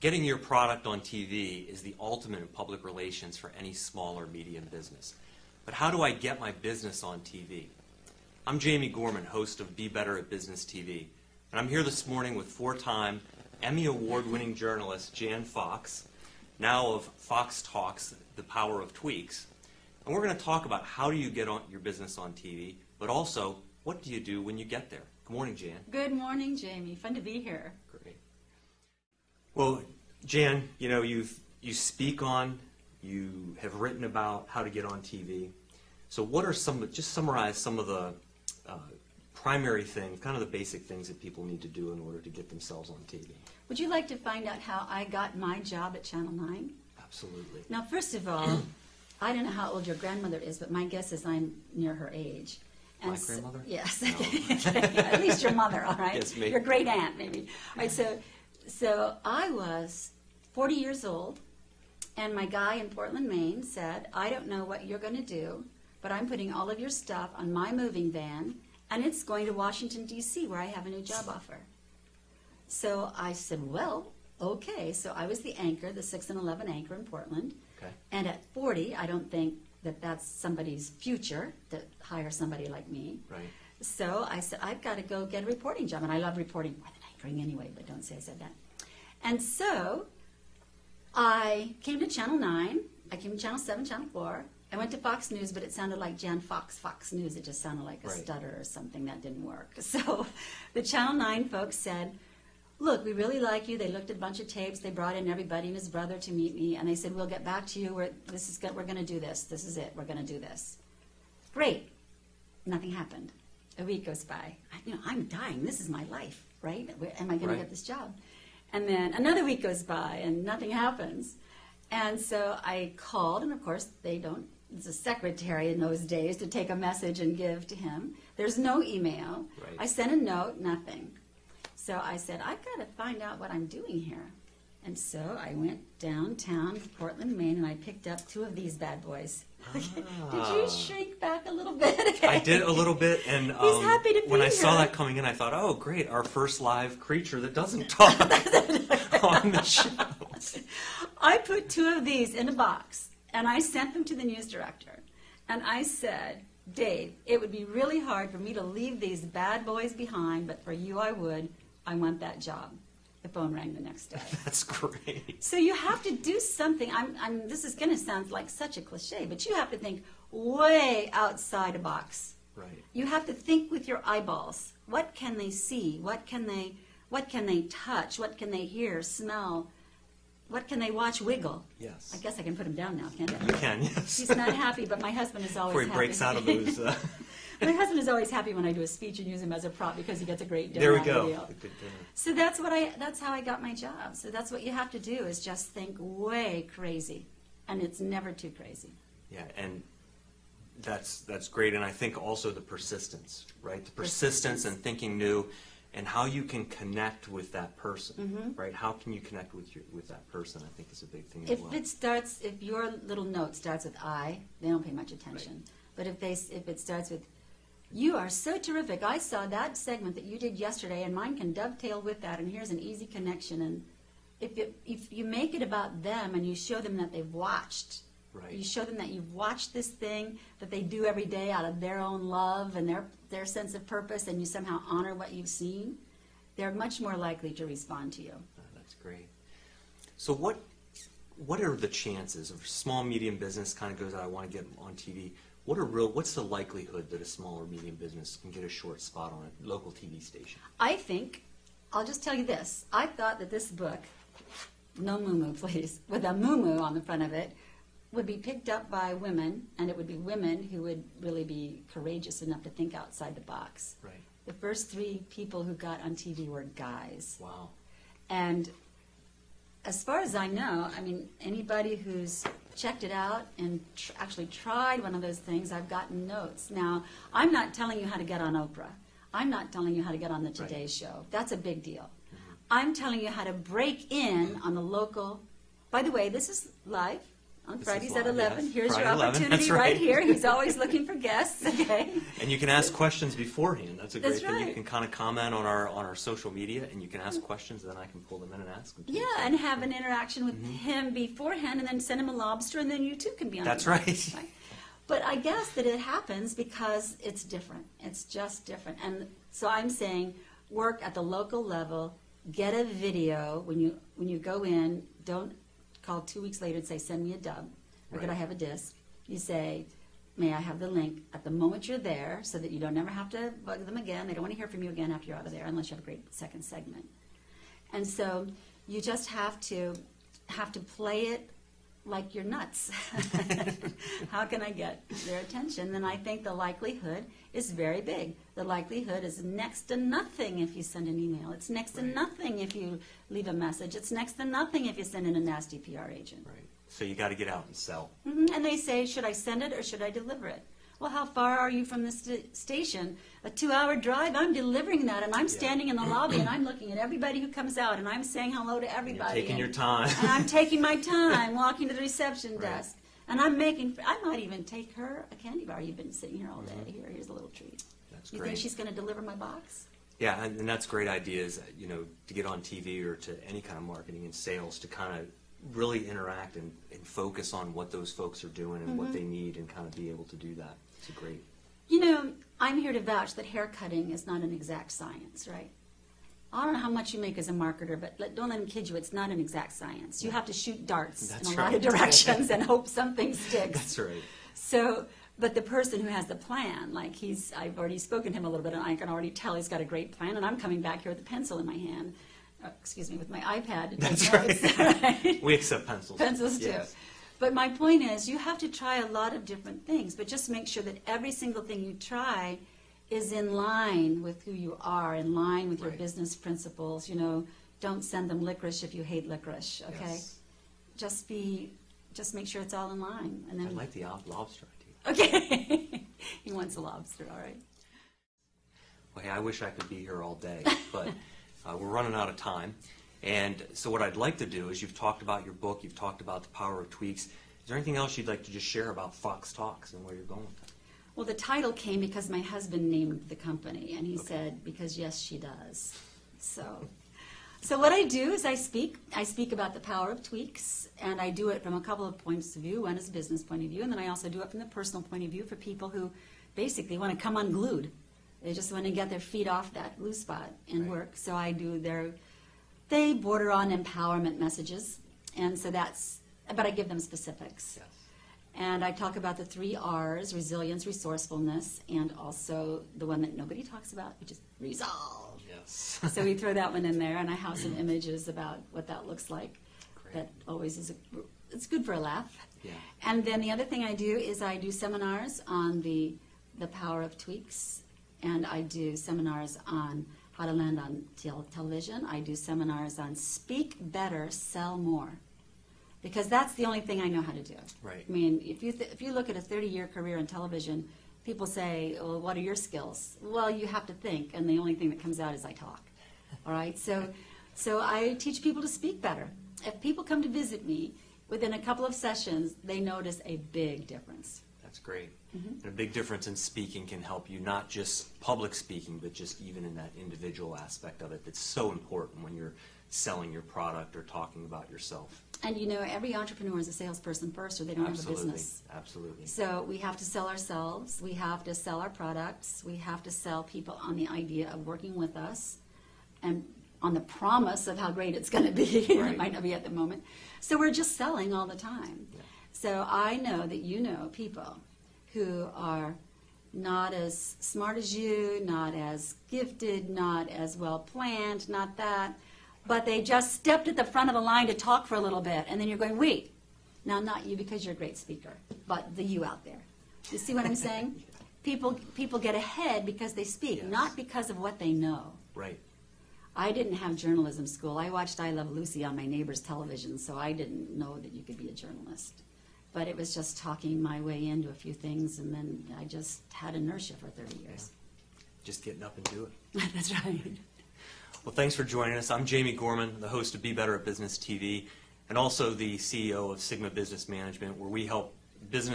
Getting your product on TV is the ultimate in public relations for any small or medium business. But how do I get my business on TV? I'm Jamie Gorman, host of Be Better at Business TV, and I'm here this morning with four-time Emmy Award-winning journalist Jan Fox, now of Fox Talks, The Power of Tweaks. And we're going to talk about how do you get your business on TV, but also what do you do when you get there. Good morning, Jan. Good morning, Jamie. Fun to be here. Great. Well, Jan, you speak on, you have written about how to get on TV. So what are just summarize some of the primary things, kind of the basic things that people need to do in order to get themselves on TV. Would you like to find out how I got my job at Channel 9? Absolutely. Now, first of all, I don't know how old your grandmother is, but my guess is I'm near her age. And my grandmother? Yes. No. At least your mother, all right? Yes, maybe. Your great aunt, maybe. All right, so I was 40 years old, and my guy in Portland, Maine said, I don't know what you're going to do, but I'm putting all of your stuff on my moving van, and it's going to Washington, D.C., where I have a new job offer. So I said, well, okay. So I was the anchor, the 6 and 11 anchor in Portland. Okay. And at 40, I don't think that that's somebody's future to hire somebody like me. Right. So I said, I've got to go get a reporting job. And I love reporting more than anchoring anyway, but don't say I said that. And so I came to Channel 9. I came to Channel 7, Channel 4. I went to Fox News, but it sounded like Jan Fox, Fox News. It just sounded like a stutter or something. That didn't work. So the Channel 9 folks said, look, we really like you. They looked at a bunch of tapes. They brought in everybody and his brother to meet me. And they said, we'll get back to you. We're going to do this. This is it. We're going to do this. Great. Nothing happened. A week goes by. I'm dying. This is my life, right? Am I going to get this job? And then another week goes by and nothing happens. And so I called, and of course they don't. It's a secretary in those days to take a message and give to him. There's no email. Right. I sent a note, nothing. So I said, I've got to find out what I'm doing here. And so I went downtown to Portland, Maine, and I picked up two of these bad boys. Did you shrink back a little bit? I did a little bit, and He's happy to be when I here. saw that coming in, I thought, oh, great, our first live creature that doesn't talk on the show. I put two of these in a box, and I sent them to the news director. And I said, Dave, it would be really hard for me to leave these bad boys behind, but for you I would. I want that job. The phone rang the next day. That's great. So you have to do something. This is going to sound like such a cliche, but you have to think way outside a box. Right. You have to think with your eyeballs. What can they see? What can they touch? What can they hear, smell? What can they watch, wiggle? Yes. I guess I can put him down now, can't I? You can, yes. He's not happy, but my husband is always Before he happy. breaks out of those. My husband is always happy when I do a speech and use him as a prop because he gets a great dinner There we out of go. the deal. A good dinner. So that's how I got my job. So that's what you have to do is just think way crazy, and it's never too crazy. Yeah, and that's great, and I think also the persistence, right? The persistence and thinking new, and how you can connect with that person, right? How can you connect with that person? I think is a big thing as well. If your little note starts with I, they don't pay much attention. Right. But if it starts with, you are so terrific. I saw that segment that you did yesterday, and mine can dovetail with that. And here's an easy connection. And if you make it about them and you show them that they've watched. Right. You show them that you've watched this thing that they do every day out of their own love and their sense of purpose, and you somehow honor what you've seen, they're much more likely to respond to you. Oh, that's great. So what are the chances of small, medium business kind of goes out, I want to get on TV. What's the likelihood that a small or medium business can get a short spot on a local TV station? I think, I'll just tell you this, I thought that this book, no moo-moo please, with a moo-moo on the front of it, would be picked up by women, and it would be women who would really be courageous enough to think outside the box. Right. The first 3 people who got on TV were guys. Wow. And as far as I know, anybody who's checked it out and actually tried one of those things, I've gotten notes. Now, I'm not telling you how to get on Oprah. I'm not telling you how to get on the Today Show. That's a big deal. I'm telling you how to break in on the local. By the way, this is live On This Fridays is at live, 11. yes. Here's Friday your 11, opportunity that's right right. here. He's always looking for guests, okay? And you can ask questions beforehand. That's a great That's thing. You right. can kind of comment on our social media, and you can ask questions, and then I can pull them in and ask them. Too. Yeah, So- and have an interaction with him beforehand, and then send him a lobster, and then you too can be on. That's the right. But I guess that it happens because it's different. It's just different. And so I'm saying, work at the local level. Get a video when you go in. Don't call 2 weeks later and say, send me a dub, or could I Right. have a disc? You say, may I have the link at the moment you're there, so that you don't ever have to bug them again. They don't want to hear from you again after you're out of there, unless you have a great second segment. And so you just have to play it like you're nuts. How can I get their attention? And I think the likelihood is very big. The likelihood is next to nothing if you send an email. It's next to Right. nothing if you leave a message. It's next to nothing if you send in a nasty PR agent. Right. So you got to get out and sell. And they say, should I send it or should I deliver it? Well, how far are you from the station? A 2-hour drive? I'm delivering that, and I'm standing in the lobby, and I'm looking at everybody who comes out, and I'm saying hello to everybody. You're taking your time. And I'm taking my time, walking to the reception Right. desk. And I might even take her a candy bar. You've been sitting here all day. Here's a little treat. That's You great. think she's going to deliver my box? Yeah, and that's great ideas, to get on TV or to any kind of marketing and sales, to kind of really interact and focus on what those folks are doing and what they need, and kind of be able to do that. It's a great. I'm here to vouch that hair cutting is not an exact science, right? I don't know how much you make as a marketer, but don't let them kid you. It's not an exact science. You have to shoot darts That's in a lot right. of directions and hope something sticks. That's right. So, but the person who has the plan, I've already spoken to him a little bit, and I can already tell he's got a great plan, and I'm coming back here with a pencil in my hand. With my iPad. To take That's notes, right? We accept pencils. Pencils too. Yes. But my point is, you have to try a lot of different things, but just make sure that every single thing you try is in line with who you are, in line with your Right. business principles. Don't send them licorice if you hate licorice, okay? Yes. Just make sure it's all in line. And I then, like the lobster idea. okay. He wants a lobster, all right. Well, hey, I wish I could be here all day, but we're running out of time. And so what I'd like to do is, you've talked about your book, you've talked about the power of tweaks. Is there anything else you'd like to just share about Fox Talks and where you're going with that? Well, the title came because my husband named the company, and he said, because yes, she does. So what I do is I speak about the power of tweaks, and I do it from a couple of points of view. One is a business point of view, and then I also do it from the personal point of view for people who basically want to come unglued. They just want to get their feet off that glue spot and Right. work. So they border on empowerment messages, and so but I give them specifics. Yes. And I talk about the 3 R's: resilience, resourcefulness, and also the one that nobody talks about, which is resolve. Yes. So we throw that one in there, and I have some images about what that looks like. Great. That always it's good for a laugh. Yeah. And then the other thing I do is I do seminars on the power of tweaks, and I do seminars on how to land on television. I do seminars on speak better, sell more. Because that's the only thing I know how to do. Right. I mean, if you look at a 30-year career in television, people say, well, what are your skills? Well, you have to think, and the only thing that comes out is I talk. All right? So I teach people to speak better. If people come to visit me, within a couple of sessions, they notice a big difference. That's great. And a big difference in speaking can help you, not just public speaking, but just even in that individual aspect of it that's so important when you're selling your product or talking about yourself. And every entrepreneur is a salesperson first, or they don't have a Absolutely. business. Absolutely. So we have to sell ourselves, we have to sell our products, we have to sell people on the idea of working with us, and on the promise of how great it's going to be. Right. It might not be at the moment. So we're just selling all the time. Yeah. So I know that you know people who are not as smart as you, not as gifted, not as well planned, not that, but they just stepped at the front of the line to talk for a little bit, and then you're going, wait, now not you because you're a great speaker, but the you out there. You see what I'm saying? Yeah. People get ahead because they speak, Yes. not because of what they know. Right. I didn't have journalism school. I watched I Love Lucy on my neighbor's television, so I didn't know that you could be a journalist. But it was just talking my way into a few things, and then I just had inertia for 30 years. Just getting up and do it. That's right. Well, thanks for joining us. I'm Jamie Gorman, the host of Be Better at Business TV. and also the CEO of Sigma Business Management, where we help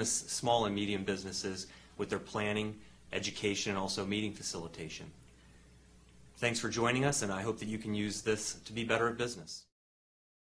small and medium businesses with their planning, education, and also meeting facilitation. Thanks for joining us, and I hope that you can use this to be better at business.